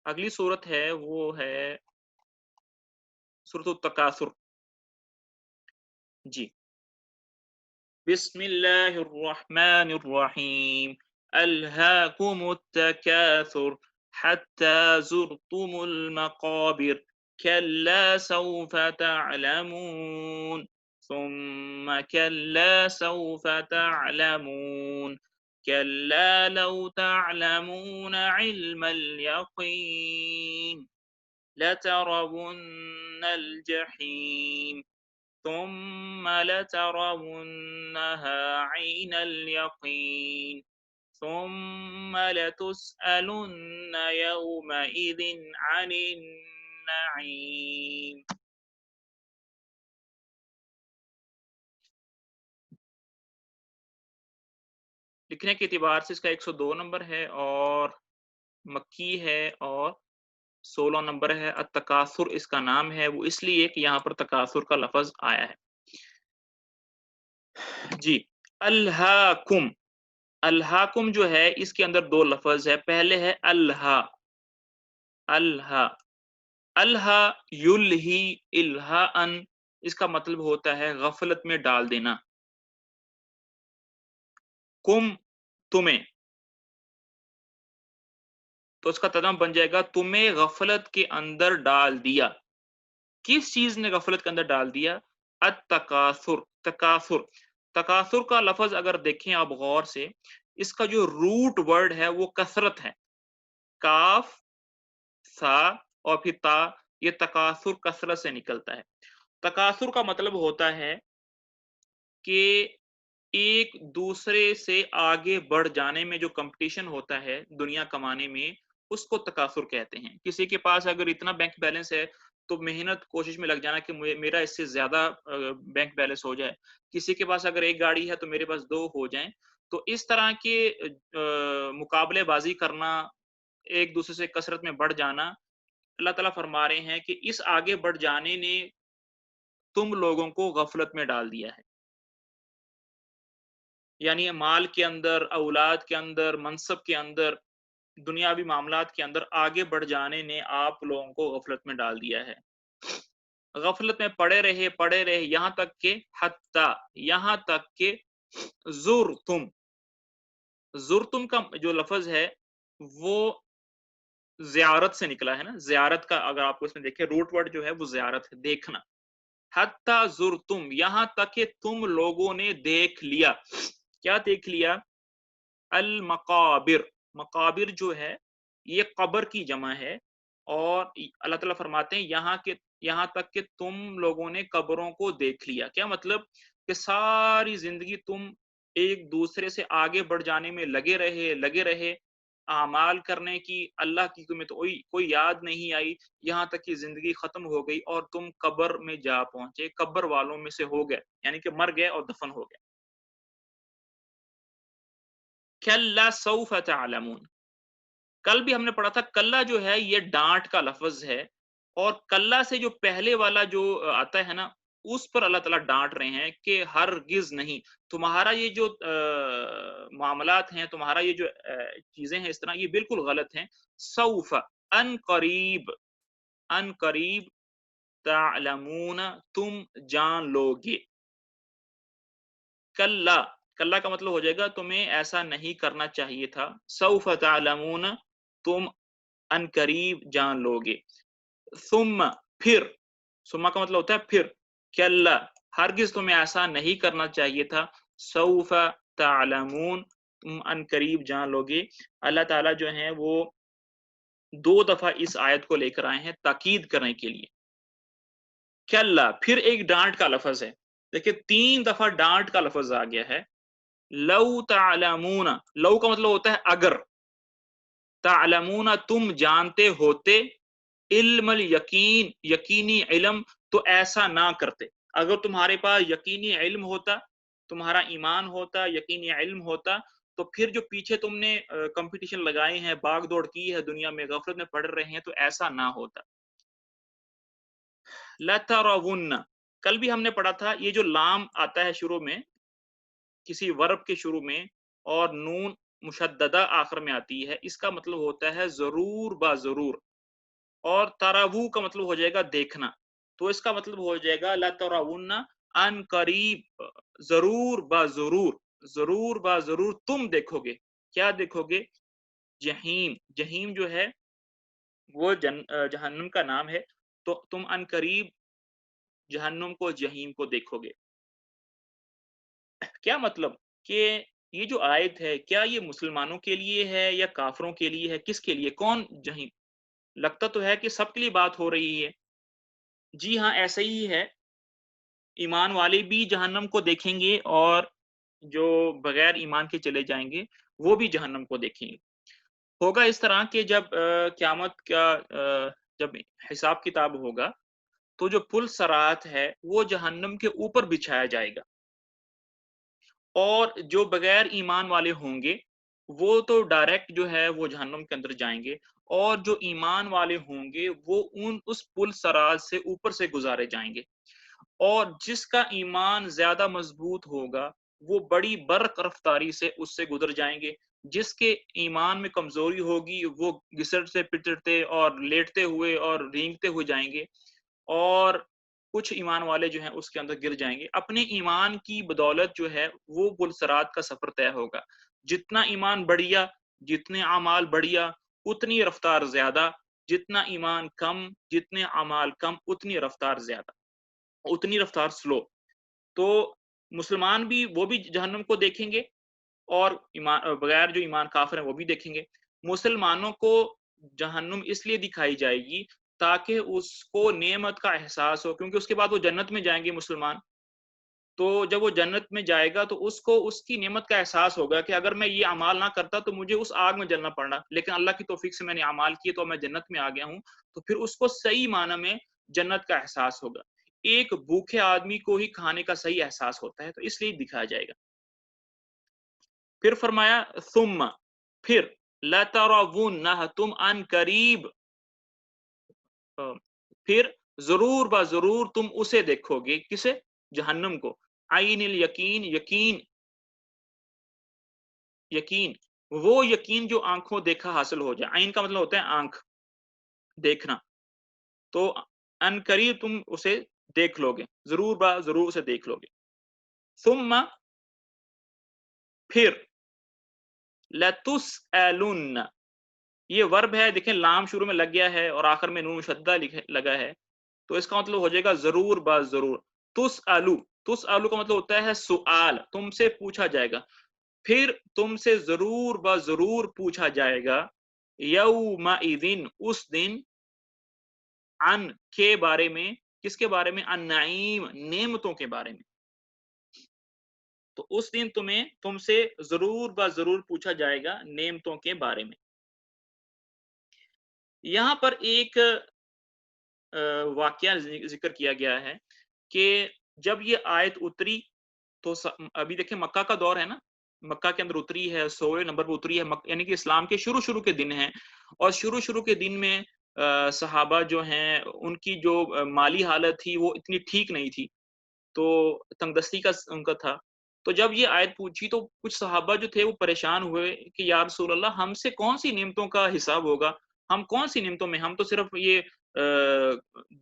اگلی صورت ہے وہ ہے سورۃ التکاثر. جی بسم اللہ الرحمن الرحیم. الہاکم التکاثر حتی زرتم المقابر کلا سوف تعلمون ثم كلا سوف تعلمون كلا لو تعلمون علم اليقين لترون الجحيم ثم لترونها عين اليقين ثم لتسألن يومئذ عن النعيم. لکھنے کے اعتبار سے اس کا 102 نمبر ہے اور مکی ہے اور 16 نمبر ہے. التکاثر اس کا نام ہے، وہ اس لیے کہ یہاں پر تکاثر کا لفظ آیا ہے. جی الہاکم. الہاکم جو ہے اس کے اندر دو لفظ ہے. پہلے ہے الہا. الہا الہا یلہی الہا ان، اس کا مطلب ہوتا ہے غفلت میں ڈال دینا. کم تمہیں، تو اس کا ترجمہ بن جائے گا تمہیں غفلت کے اندر ڈال دیا. کس چیز نے غفلت کے اندر ڈال دیا؟ التکاثر. تکاثر. تکاثر کا لفظ اگر دیکھیں آپ غور سے، اس کا جو روٹ ورڈ ہے وہ کثرت ہے. کاف سا اور پھر تا، یہ تکاثر کثرت سے نکلتا ہے. تکاثر کا مطلب ہوتا ہے کہ ایک دوسرے سے آگے بڑھ جانے میں جو کمپٹیشن ہوتا ہے دنیا کمانے میں، اس کو تکاثر کہتے ہیں. کسی کے پاس اگر اتنا بینک بیلنس ہے تو محنت کوشش میں لگ جانا کہ میرا اس سے زیادہ بینک بیلنس ہو جائے. کسی کے پاس اگر ایک گاڑی ہے تو میرے پاس دو ہو جائیں. تو اس طرح کے مقابلے بازی کرنا، ایک دوسرے سے کثرت میں بڑھ جانا، اللہ تعالیٰ فرما رہے ہیں کہ اس آگے بڑھ جانے نے تم لوگوں کو غفلت میں ڈال دیا ہے. یعنی مال کے اندر، اولاد کے اندر، منصب کے اندر، دنیاوی معاملات کے اندر آگے بڑھ جانے نے آپ لوگوں کو غفلت میں ڈال دیا ہے. غفلت میں پڑے رہے یہاں تک کہ زرتم. زرتم کا جو لفظ ہے وہ زیارت سے نکلا ہے نا. زیارت کا اگر آپ کو اس میں دیکھیں روٹ ورڈ جو ہے وہ زیارت ہے، دیکھنا. حتی زرتم، یہاں تک کہ تم لوگوں نے دیکھ لیا. کیا دیکھ لیا؟ المقابر. مقابر جو ہے یہ قبر کی جمع ہے، اور اللہ تعالیٰ فرماتے ہیں یہاں تک کہ تم لوگوں نے قبروں کو دیکھ لیا. کیا مطلب؟ کہ ساری زندگی تم ایک دوسرے سے آگے بڑھ جانے میں لگے رہے اعمال کرنے کی، اللہ کی تمہیں تو کوئی یاد نہیں آئی، یہاں تک کہ زندگی ختم ہو گئی اور تم قبر میں جا پہنچے، قبر والوں میں سے ہو گئے، یعنی کہ مر گئے اور دفن ہو گئے. کلا سوف تعلمون. کل بھی ہم نے پڑھا تھا کلا جو ہے یہ ڈانٹ کا لفظ ہے، اور کلا سے جو پہلے والا جو آتا ہے نا، اس پر اللہ تعالیٰ ڈانٹ رہے ہیں کہ ہرگز نہیں، تمہارا یہ جو معاملات ہیں، تمہارا یہ جو چیزیں ہیں اس طرح، یہ بالکل غلط ہیں. سوف، ان قریب، ان قریب، تعلمون، تم جان لو گے. کلا، کلا کا مطلب ہو جائے گا تمہیں ایسا نہیں کرنا چاہیے تھا. سوف تعلمون، تم ان قریب جان لو گے. ثم، پھر، ثم کا مطلب ہوتا ہے پھر. کلا، ہرگز تمہیں ایسا نہیں کرنا چاہیے تھا. سوف تعلمون، تم ان قریب جان لو گے. اللہ تعالیٰ جو ہیں وہ 2 دفعہ اس آیت کو لے کر آئے ہیں تاکید کرنے کے لیے. کلا، پھر ایک ڈانٹ کا لفظ ہے. دیکھیں 3 دفعہ ڈانٹ کا لفظ آ گیا ہے. لو تعلمون، لو کا مطلب ہوتا ہے اگر، تعلمون تم جانتے ہوتے، علم الیقین یقینی علم، تو ایسا نہ کرتے. اگر تمہارے پاس یقینی علم ہوتا، تمہارا ایمان ہوتا، یقینی علم ہوتا، تو پھر جو پیچھے تم نے کمپٹیشن لگائے ہیں، بھاگ دوڑ کی ہے دنیا میں، غفلت میں پڑ رہے ہیں، تو ایسا نہ ہوتا. لترون، کل بھی ہم نے پڑھا تھا یہ جو لام آتا ہے شروع میں، کسی ورب کے شروع میں، اور نون مشددہ آخر میں آتی ہے، اس کا مطلب ہوتا ہے ضرور با ضرور. اور تراوو کا مطلب ہو جائے گا دیکھنا، تو اس کا مطلب ہو جائے گا لا تراون ان قریب، ضرور با ضرور، ضرور با ضرور تم دیکھو گے، کیا دیکھو گے؟ جہیم، جہیم جو ہے وہ جہنم کا نام ہے، تو تم ان قریب جہنم کو، جہیم کو دیکھو گے۔ کیا مطلب کہ یہ جو آیت ہے کیا یہ مسلمانوں کے لیے ہے یا کافروں کے لیے ہے، کس کے لیے، کون جہیم؟ لگتا تو ہے کہ سب کے لیے بات ہو رہی ہے۔ جی ہاں ایسا ہی ہے، ایمان والے بھی جہنم کو دیکھیں گے اور جو بغیر ایمان کے چلے جائیں گے وہ بھی جہنم کو دیکھیں گے۔ ہوگا اس طرح کہ جب قیامت کا جب حساب کتاب ہوگا تو جو پل صراط ہے وہ جہنم کے اوپر بچھایا جائے گا، اور جو بغیر ایمان والے ہوں گے وہ تو ڈائریکٹ جو ہے وہ جہنم کے اندر جائیں گے، اور جو ایمان والے ہوں گے وہ اس پل صراط سے اوپر سے گزارے جائیں گے، اور جس کا ایمان زیادہ مضبوط ہوگا وہ بڑی برق رفتاری سے اس سے گزر جائیں گے، جس کے ایمان میں کمزوری ہوگی وہ گھسٹتے پچڑتے اور لیٹتے ہوئے اور رینگتے ہوئے جائیں گے، اور کچھ ایمان والے جو ہیں اس کے اندر گر جائیں گے۔ اپنے ایمان کی بدولت جو ہے وہ پل صراط کا سفر طے ہوگا، جتنا ایمان بڑھیا، جتنے اعمال بڑھیا اتنی رفتار زیادہ، جتنا ایمان کم جتنے اعمال کم اتنی رفتار زیادہ، اتنی رفتار سلو۔ تو مسلمان بھی وہ بھی جہنم کو دیکھیں گے، اور بغیر جو ایمان کافر ہیں وہ بھی دیکھیں گے۔ مسلمانوں کو جہنم اس لیے دکھائی جائے گی تاکہ اس کو نعمت کا احساس ہو، کیونکہ اس کے بعد وہ جنت میں جائیں گے مسلمان، تو جب وہ جنت میں جائے گا تو اس کو اس کی نعمت کا احساس ہوگا کہ اگر میں یہ اعمال نہ کرتا تو مجھے اس آگ میں جلنا پڑنا، لیکن اللہ کی توفیق سے میں نے اعمال کیے تو میں جنت میں آ گیا ہوں، تو پھر اس کو صحیح معنی میں جنت کا احساس ہوگا۔ ایک بھوکے آدمی کو ہی کھانے کا صحیح احساس ہوتا ہے، تو اس لیے دکھایا جائے گا۔ پھر فرمایا ثم، پھر لترونہ، تم ان قریب، پھر ضرور با ضرور تم اسے دیکھو گے، کسے؟ جہنم کو۔ عین الیقین، یقین، یقین، وہ یقین جو آنکھوں دیکھا حاصل ہو جائے۔ عین کا مطلب ہوتا ہے آنکھ، دیکھنا، تو ان قریب تم اسے دیکھ لو گے، ضرور با ضرور اسے دیکھ لو گے۔ ثم، پھر، لتسألن، یہ ورب ہے، دیکھیں لام شروع میں لگ گیا ہے اور آخر میں نون مشدہ لگا ہے، تو اس کا مطلب ہو جائے گا ضرور با ضرور۔ تسألو، تسألو کا مطلب ہوتا ہے سؤال، تم سے پوچھا جائے گا، پھر تم سے ضرور با ضرور پوچھا جائے گا، یومئذ، اس دن، عن کے بارے میں، کس کے بارے میں؟ النعیم، نعمتوں کے بارے میں۔ تو اس دن تم سے ضرور با ضرور پوچھا جائے گا نعمتوں کے بارے میں۔ یہاں پر ایک واقعہ ذکر کیا گیا ہے کہ جب یہ آیت اتری تو ابھی دیکھیں مکہ کا دور ہے نا، مکہ کے اندر اتری ہے، 16 نمبر پر اتری ہے، یعنی کہ اسلام کے شروع کے دن ہیں، اور شروع کے دن میں صحابہ جو ہیں ان کی جو مالی حالت تھی وہ اتنی ٹھیک نہیں تھی، تو تنگ دستی کا ان کا تھا۔ تو جب یہ آیت پوچھی تو کچھ صحابہ جو تھے وہ پریشان ہوئے کہ یا رسول اللہ ہم سے کون سی نعمتوں کا حساب ہوگا، ہم کون سی نعمتوں میں، ہم تو صرف یہ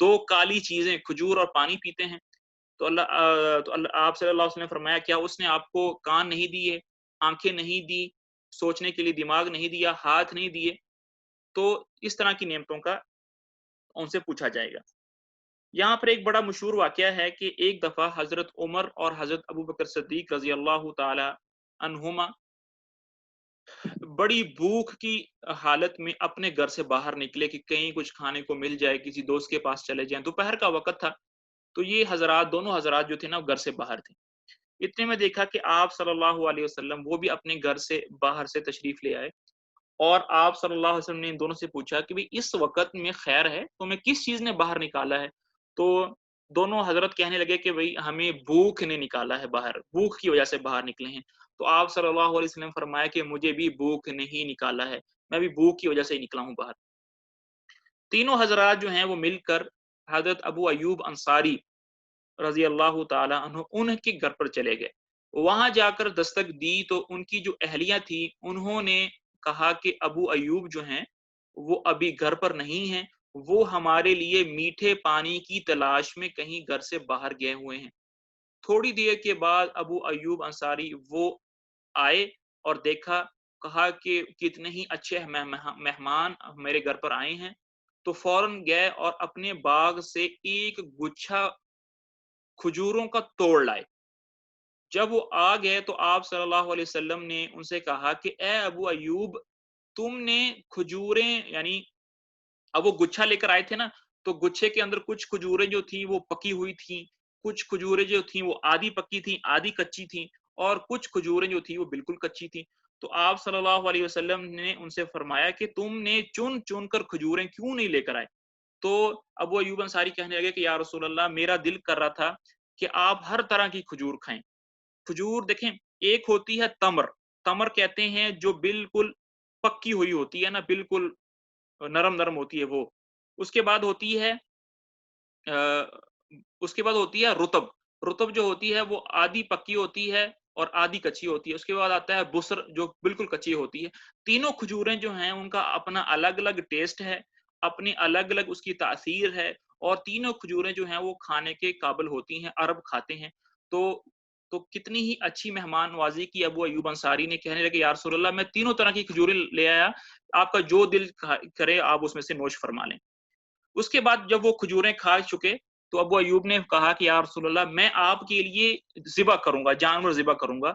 دو کالی چیزیں کھجور اور پانی پیتے ہیں۔ تو اللہ آپ صلی اللہ علیہ وسلم نے فرمایا کیا اس نے آپ کو کان نہیں دیے، آنکھیں نہیں دی، سوچنے کے لیے دماغ نہیں دیا، ہاتھ نہیں دیے؟ تو اس طرح کی نعمتوں کا ان سے پوچھا جائے گا۔ یہاں پر ایک بڑا مشہور واقعہ ہے کہ ایک دفعہ حضرت عمر اور حضرت ابو بکر صدیق رضی اللہ تعالی عنہما بڑی بھوک کی حالت میں اپنے گھر سے باہر نکلے کہ کہیں کچھ کھانے کو مل جائے، کسی دوست کے پاس چلے جائیں، دوپہر کا وقت تھا، تو یہ حضرات، دونوں حضرات جو تھے نا وہ گھر سے باہر تھے۔ اتنے میں دیکھا کہ آپ صلی اللہ علیہ وسلم وہ بھی اپنے گھر سے باہر سے تشریف لے آئے، اور آپ صلی اللہ علیہ وسلم نے ان دونوں سے پوچھا کہ اس وقت میں خیر ہے، تمہیں کس چیز نے باہر نکالا ہے؟ تو دونوں حضرت کہنے لگے کہ بھئی ہمیں بھوک نے نکالا ہے باہر، بھوک کی وجہ سے باہر نکلے ہیں۔ تو آپ صلی اللہ علیہ وسلم فرمایا کہ مجھے بھی بھوک نہیں نکالا ہے، میں بھی بھوک کی وجہ سے ہی نکلا ہوں باہر۔ تینوں حضرات جو ہیں وہ مل کر حضرت ابو ایوب انصاری رضی اللہ تعالی عنہ ان کے گھر پر چلے گئے۔ وہاں جا کر دستک دی تو ان کی جو اہلیہ تھی انہوں نے کہا کہ ابو ایوب جو ہیں وہ ابھی گھر پر نہیں ہیں، وہ ہمارے لیے میٹھے پانی کی تلاش میں کہیں گھر سے باہر گئے ہوئے ہیں۔ تھوڑی دیر کے بعد ابو ایوب انصاری وہ آئے اور دیکھا، کہا کہ کتنے ہی اچھے مہمان میرے گھر پر آئے ہیں، تو فوراً گئے اور اپنے باغ سے ایک گچھا کھجوروں کا توڑ لائے۔ جب وہ آ گئے تو آپ صلی اللہ علیہ وسلم نے ان سے کہا کہ اے ابو ایوب، تم نے کھجوریں، یعنی اب وہ گچھا لے کر آئے تھے نا، تو گچھے کے اندر کچھ کھجوریں جو تھیں وہ پکی ہوئی تھیں، کچھ کھجوریں جو تھیں وہ آدھی پکی تھیں، آدھی کچی تھیں، اور کچھ کھجوریں جو تھیں وہ بالکل کچی تھیں۔ تو آپ صلی اللہ علیہ وسلم نے ان سے فرمایا کہ تم نے چن چن کر کھجوریں کیوں نہیں لے کر آئے؟ تو ابو ایوب انصاری کہنے لگے کہ یا رسول اللہ، میرا دل کر رہا تھا کہ آپ ہر طرح کی کھجور کھائیں۔ کھجور دیکھیں، ایک ہوتی ہے تمر، تمر کہتے ہیں جو بالکل پکی ہوئی ہوتی ہے نا، بالکل نرم نرم ہوتی ہے وہ۔ اس کے بعد ہوتی ہے اس کے بعد ہوتی ہے رطب، رطب جو ہوتی ہے وہ آدھی پکی ہوتی ہے اور آدھی کچی ہوتی ہے۔ اس کے بعد آتا ہے بسر جو بالکل کچی ہوتی ہے۔ تینوں کھجوریں جو ہیں ان کا اپنا الگ الگ ٹیسٹ ہے، اپنی الگ الگ اس کی تاثیر ہے، اور تینوں کھجوریں جو ہیں وہ کھانے کے قابل ہوتی ہیں، عرب کھاتے ہیں۔ تو تو کتنی ہی اچھی مہمان نوازی کی ابو ایوب انصاری نے، کہنے لگے یا رسول اللہ میں تینوں طرح کی کھجوریں لے آیا، آپ کا جو دل کرے آپ اس میں سے نوش فرما لیں۔ اس کے بعد جب وہ کھجوریں کھا چکے تو ابو ایوب نے کہا کہ یا رسول اللہ میں آپ کے لیے ذبح کروں گا، جانور ذبح کروں گا۔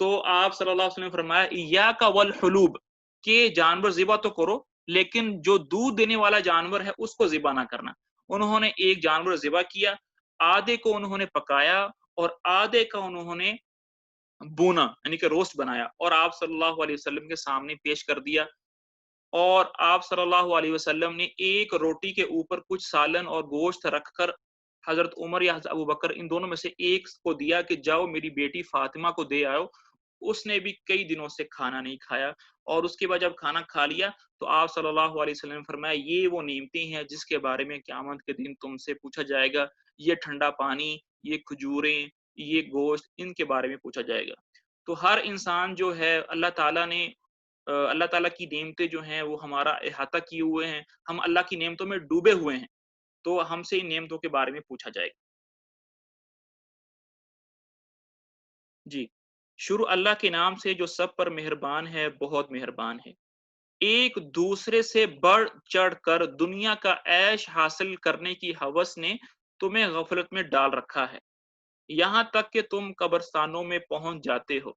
تو آپ صلی اللہ علیہ وسلم نے فرمایا ایاک والحلوب، کہ جانور ذبح تو کرو لیکن جو دودھ دینے والا جانور ہے اس کو ذبح نہ کرنا۔ انہوں نے ایک جانور ذبح کیا، آدھے کو انہوں نے پکایا اور آدھے کا انہوں نے بونا یعنی کہ روسٹ بنایا اور آپ صلی اللہ علیہ وسلم کے سامنے پیش کر دیا۔ اور آپ صلی اللہ علیہ وسلم نے ایک روٹی کے اوپر کچھ سالن اور گوشت رکھ کر حضرت عمر یا حضرت ابو بکر ان دونوں میں سے ایک کو دیا کہ جاؤ میری بیٹی فاطمہ کو دے آؤ۔ اس نے بھی کئی دنوں سے کھانا نہیں کھایا، اور اس کے بعد جب کھانا کھا لیا تو آپ صلی اللہ علیہ وسلم نے فرمایا یہ وہ نعمتیں ہیں جس کے بارے میں قیامت کے دن تم سے پوچھا جائے گا، یہ ٹھنڈا پانی، یہ کھجوریں، یہ گوشت، ان کے بارے میں پوچھا جائے گا۔ تو ہر انسان جو ہے اللہ تعالیٰ کی نعمتیں جو ہیں وہ ہمارا احاطہ کیے ہوئے ہیں، ہم اللہ کی نعمتوں میں ڈوبے ہوئے ہیں، تو ہم سے ان نعمتوں کے بارے میں پوچھا جائے گا۔ جی، شروع اللہ کے نام سے جو سب پر مہربان ہے، بہت مہربان ہے۔ ایک دوسرے سے بڑھ چڑھ کر دنیا کا عیش حاصل کرنے کی ہوس نے تمہیں غفلت میں ڈال رکھا ہے، یہاں تک کہ تم قبرستانوں میں پہنچ جاتے ہو۔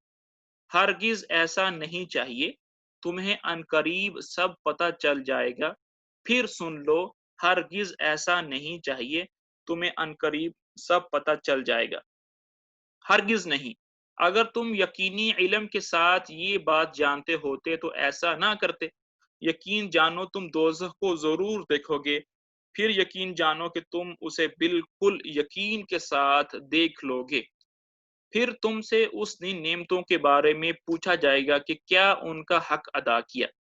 ہرگز ایسا نہیں چاہیے، تمہیں عنقریب سب پتہ چل جائے گا۔ پھر سن لو، ہرگز ایسا نہیں چاہیے، تمہیں عنقریب سب پتہ چل جائے گا۔ ہرگز نہیں، اگر تم یقینی علم کے ساتھ یہ بات جانتے ہوتے تو ایسا نہ کرتے۔ یقین جانو تم دوزخ کو ضرور دیکھو گے، پھر یقین جانو کہ تم اسے بالکل یقین کے ساتھ دیکھ لو گے۔ پھر تم سے اس دن نعمتوں کے بارے میں پوچھا جائے گا کہ کیا ان کا حق ادا کیا۔